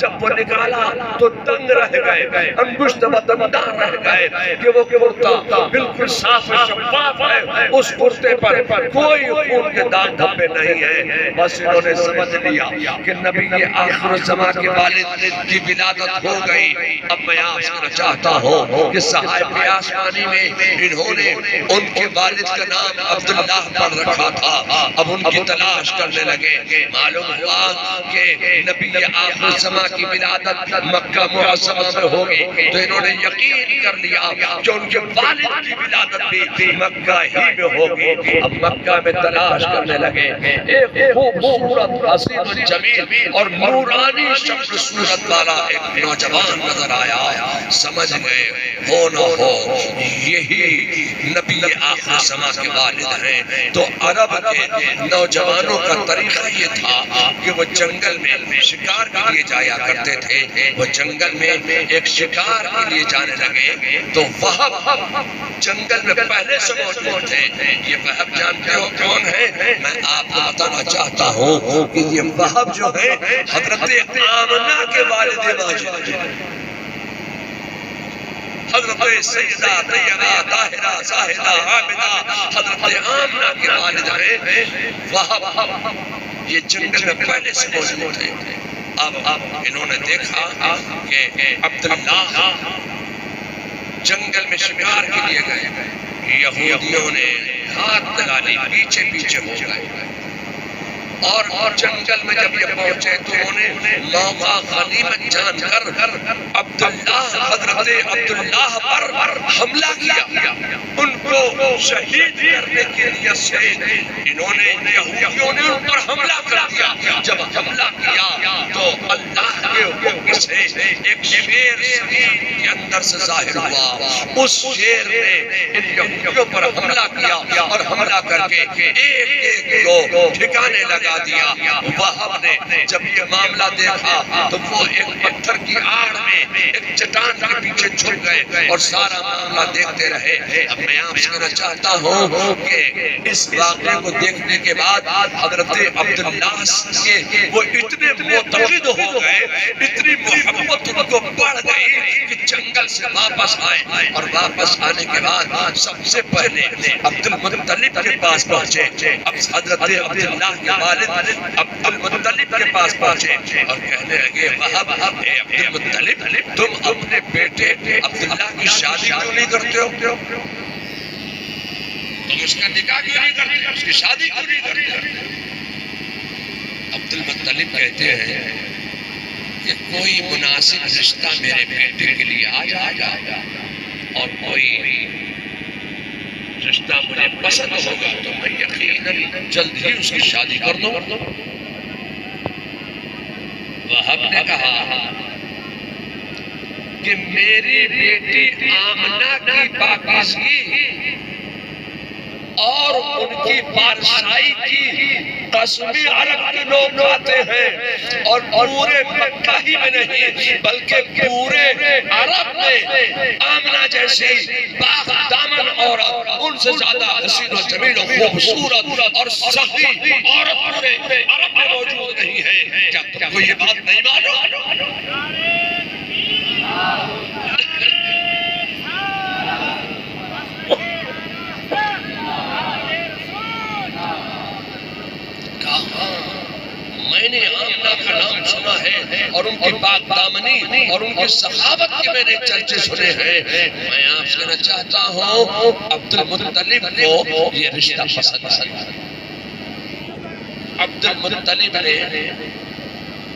جب وہ نکالا تو دنگ رہ گئے، انگشت بدندار رہ گئے کہ وہ کرتا بالکل صاف شفاف ہے، اس کرتے پر کوئی خون کے داغ دھبے نہیں ہے۔ بس انہوں نے سمجھ لیا کہ نبی آخر الزمان کے والد کی ولادت ہو گئی۔ اب میں آپ سے چاہتا ہوں کہ صحائف آسمانی میں انہوں نے ان کے والد کا نام عبداللہ پر رکھا تھا، اب ان کی تلاش کرنے لگے۔ معلوم ہوا کہ نبی آخر الزمان کی ولادت مکہ معظمہ میں ہوگی، تو انہوں نے یقین کر لیا کہ ان کے والد کی ولادت بھی مکہ ہی میں ہوگی۔ اب مکہ میں تلاش کرنے لگے، ایک خوبصورت حسین و جمیل اور نورانی شکل صورت والا ایک نوجوان نظر آیا۔ سمجھ گئے ہو نہ ہو یہی نبی آخر الزمان کے والد ہیں۔ تو عرب کے نوجوانوں کا طریقہ یہ تھا کہ وہ جنگل میں شکار کے لیے جایا کرتے تھے۔ وہ جنگل میں ایک شکار کے لیے جانے لگے تو وہب جنگل میں پہلے سے موجود تھے۔ یہ وہب جانتے ہو کون ہے؟ میں آپ کو بتانا چاہتا ہوں کہ یہ وہب جو ہے حضرت آمنہ کے والد ماجد ہیں۔ حضرت سیدہ طیبہ طاہرہ زاہدہ عابدہ حضرت آمنہ کے والد ہیں۔ وہب یہ جنگل میں پہلے سے موجود تھے۔ اب انہوں نے دیکھا کہ عبداللہ جنگل میں شکار کے لیے گئے، یہودیوں نے ہاتھ لگا لی، پیچھے پیچھے ہو گئے، اور جنگل میں جب یہ پہنچے تو انہیں موقع غنیمت جان کر عبداللہ حضرت عبداللہ پر حملہ کیا۔ ان کو شہید کرنے کے لیے سے انہوں نے یہودیوں نے ان پر حملہ کر دیا۔ جب حملہ کیا تو اللہ کے حکم سے ایک شیر زمین کے اندر سے ظاہر ہوا۔ اس شیر نے ان یہودیوں پر حملہ کیا اور حملہ کر کے ایک ایک کو ٹھکانے لگا دیا۔ وہب نے جب یہ معاملہ دیکھا تو وہ ایک پتھر کی آڑ میں ایک چٹان کے پیچھے چھپ گئے اور سارا معاملہ دیکھتے رہے۔ اب میں آپ سے کہنا چاہتا ہوں کہ اس واقعے کو دیکھنے کے بعد حضرت عبداللہ کے وہ اتنے معتقد ہو گئے، اتنی محبت ان کو بڑھ گئی کہ جنگل سے واپس آئے، اور واپس آنے کے بعد سب سے پہلے عبدالمطلب کے پاس پہنچے۔ اب حضرت عبداللہ کے والد عبدالمطلب کے پاس پہنچے اور کہنے لگے، وہب اے عبدالمطلب تم اپنے بیٹے عبداللہ کی شادی کیوں نہیں کرتے ہو؟ تم اس کا نکاح کیوں نہیں کرتے؟ اس کی شادی کیوں نہیں کرتے؟ عبدالمطلب کہتے ہیں کہ کوئی مناسب رشتہ میرے بیٹے کے لیے آ جائے گا اور کوئی رشتہ مجھے پسند ہوگا تو میں یقیناً جلد ہی اس کی شادی کر دوں۔ وہب نے کہا کہ میری بیٹی آمنہ کی پاکیزگی اور ان کی پارسائی کی قسمی عرب کے لوگ کھاتے ہیں، اور پورے مکہ ہی میں نہیں بلکہ پورے عرب میں آمنہ جیسی پاک دامن عورت ان سے زیادہ حسین و جمیل و خوبصورت اور سخی عورت پورے عرب میں موجود نہیں ہے۔ کیا تم کو یہ بات نہیں معلوم؟ میں نے آمنہ کا نام سنا ہے اور ان کی پاک دامنی اور ان کی صحابت کے میں نے چرچے سنے ہیں۔ میں آپ سے کہنا چاہتا ہوں عبدالمطلب کو یہ رشتہ پسند ہے۔ عبدالمطلب نے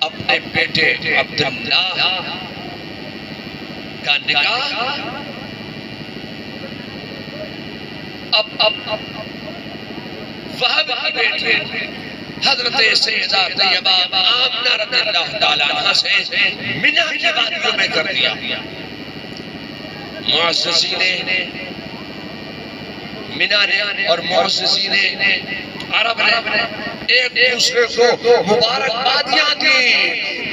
اپنے بیٹے عبداللہ کا نکاح وہب کی بیٹی حضرت سیدہ طیبہ آمنہ رضی اللہ تعالیٰ عنہ سے منہ کی وادیوں میں کر دیا۔ معززین منہ نے اور معززین عرب نے ایک دوسرے کو مبارکبادیاں دی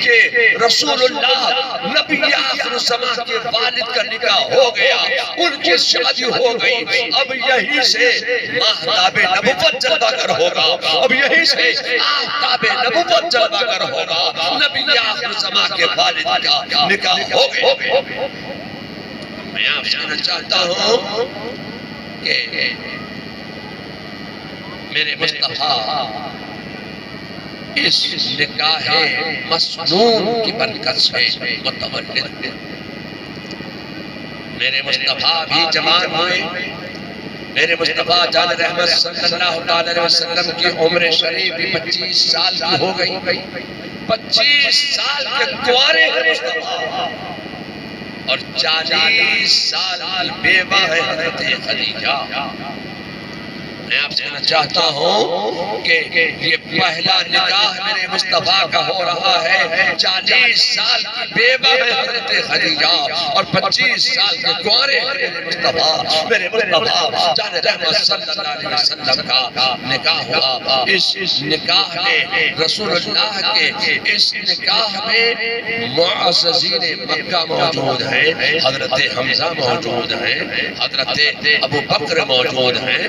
کہ رسول اللہ نبی آخر الزمان کے والد کا نکاح ہو گیا، ان کی شادی ہو گئی، اب یہی سے ماہتاب نبوت جلوہ گر ہوگا، اب یہی سے آفتاب نبوت جلوہ گر ہوگا، نبی آخر الزمان کے والد کا نکاح ہو گیا۔ میں آپ سے کہنا چاہتا ہوں کہ میرے مصطفیٰ اس نکاح مسنون کی برکت سے متولد، میرے مصطفیٰ بھی جوان ہوئے، میرے مصطفیٰ جان رحمت صلی اللہ علیہ وسلم کی عمر شریف بھی 25 سال کی ہو گئی، 25 سال کے کنوارے ہیں مصطفیٰ، اور 40 سال بیوہ ہے حضرت خدیجہ۔ میں آپ سے کہنا چاہتا ہوں کہ یہ پہلا نکاح میرے مصطفیٰ کا ہو رہا ہے، 40 سال کی بیوہ ہے حضرت خدیجہ اور 25 سال کے کنوارے ہیں میرے مصطفیٰ جان رحمت صلی اللہ علیہ وسلم کا نکاح ہوا۔ اس نکاح میں رسول اللہ کے اس نکاح میں معززین مکہ موجود ہیں، حضرت حمزہ موجود ہیں، حضرت ابو بکر موجود ہیں،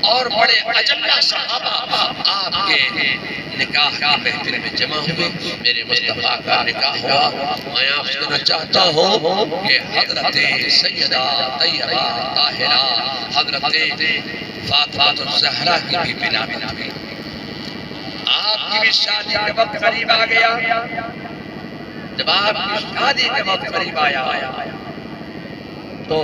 اور بڑے اجلہ صحابہ آپ کے نکاح کی محفل میں جمع ہوئے، میرے مصطفیٰ کا نکاح ہوا۔ میں آپ سے کہنا چاہتا ہوں کہ حضرت سیدہ طیبہ طاہرہ حضرت فاطمہ الزہرا کی بھی ولادت ہوئی، آپ کی بھی شادی کا وقت قریب آ گیا۔ جب آپ کی شادی کا وقت قریب آیا تو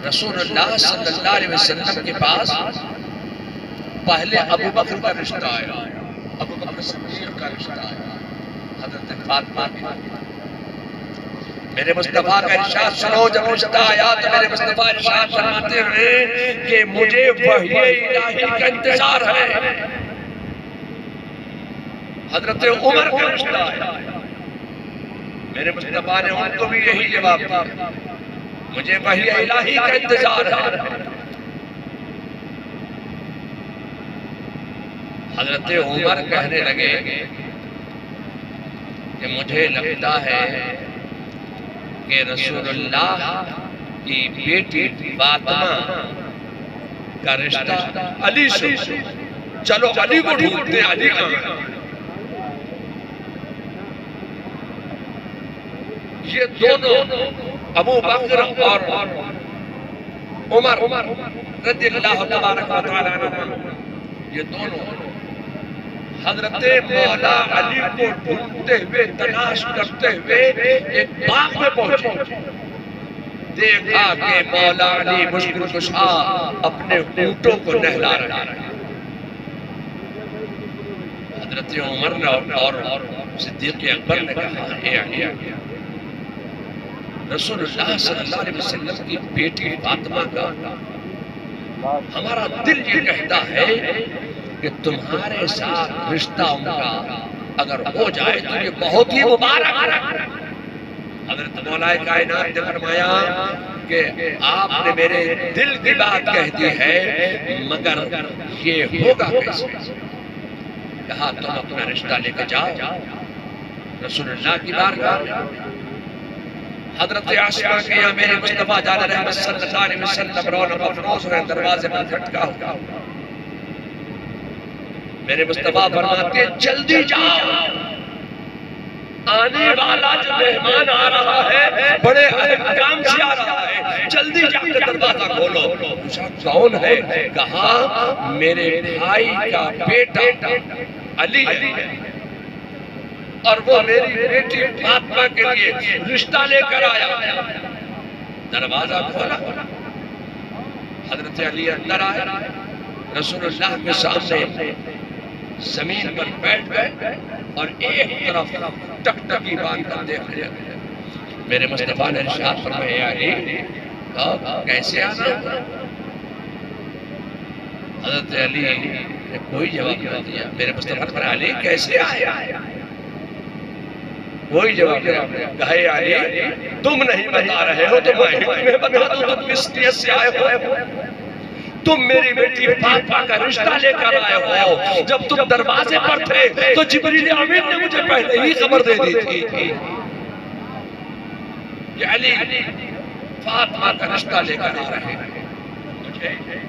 رسول اللہ صلی اللہ علیہ وسلم کے پاس پہلے ابو بکر کا رشتہ آیا، ابو بکر صدیق کا رشتہ آیا، حضرت فاطمہ کی۔ میرے مصطفیٰ کا ارشاد سنو، جب رشتہ آیا تو میرے مصطفیٰ ارشاد فرماتے ہیں کہ مجھے وحی الہی کا انتظار ہے۔ حضرت عمر کا رشتہ آیا، میرے مصطفیٰ نے ان کو بھی یہی جواب دیا، مجھے وحی الہی کا انتظار ہے۔ حضرت عمر کہنے لگے کہ مجھے لگتا ہے کہ رسول اللہ کی بیٹی فاطمہ کا رشتہ علی سے، چلو علی کو ڈھونڈتے ہیں، علی کا یہ دونوں ابو بکر اور عمر رضی اللہ تبارک و تعالیٰ عنہ، یہ دونوں حضرت مولا علی کو ڈھونڈتے ہوئے تلاش کرتے ہوئے ایک باغ میں پہنچے، دیکھا کہ مولا علی مشکل کشا اپنے اونٹوں کو نہلا رہا ہے۔ حضرت عمر نے اور صدیق اکبر نے کہا، اے علی، رسول اللہ صلی اللہ علیہ وسلم کی بیٹی فاطمہ کا ہمارا دل یہ کہتا ہے کہ تمہارے ساتھ رشتہ ان کا اگر ہو جائے تو یہ بہت ہی مبارک ہے۔ حضرت مولا کائنات نے فرمایا کہ آپ نے میرے دل کی بات کہہ دی ہے، مگر یہ ہوگا کیسے؟ کہا تم اپنا رشتہ لے کے جاؤ رسول اللہ کی بارگاہ میں۔ حضرت عائشہ کے یا میرے مصطفیٰ جان رحمت صلی اللہ علیہ وسلم رونق افروز ہوئے، دروازے پر کھٹکا ہوا، میرے مصطفیٰ فرماتے جلدی جاؤ، آنے والا جو مہمان آ رہا ہے بڑے اہم کام سے آ رہا ہے، جلدی جا کے دروازہ کھولو۔ پوچھا کون ہے؟ کہا میرے بھائی کا بیٹا علی ہے اور وہ میری بیٹی فاطمہ کے لیے رشتہ لے کر آیا۔ دروازہ کھولا، حضرت علی اندر آئے، رسول اللہ کے سامنے زمین پر بیٹھ گئے اور ایک طرف ٹکٹکی باندھ کر دیکھ لیا۔ میرے مصطفیٰ نے ارشاد فرمایا، علی کیسے آنا؟ حضرت علی نے کوئی جواب نہ دیا۔ میرے مصطفیٰ نے فرمایا، علی کیسے آیا؟ کوئی جواب نہیں۔ کہے علی تم نہیں بتا رہے ہو تو میں تمہیں بتا دوں، تم کس نیت سے آئے ہو؟ تم میری بیٹی فاطمہ کا رشتہ لے کر آئے ہو. جب تم دروازے پر تھے تو جبریل امین نے مجھے پہلے ہی خبر دے دی تھی. یہ علی فاطمہ کا رشتہ لے کر آ رہے ہیں.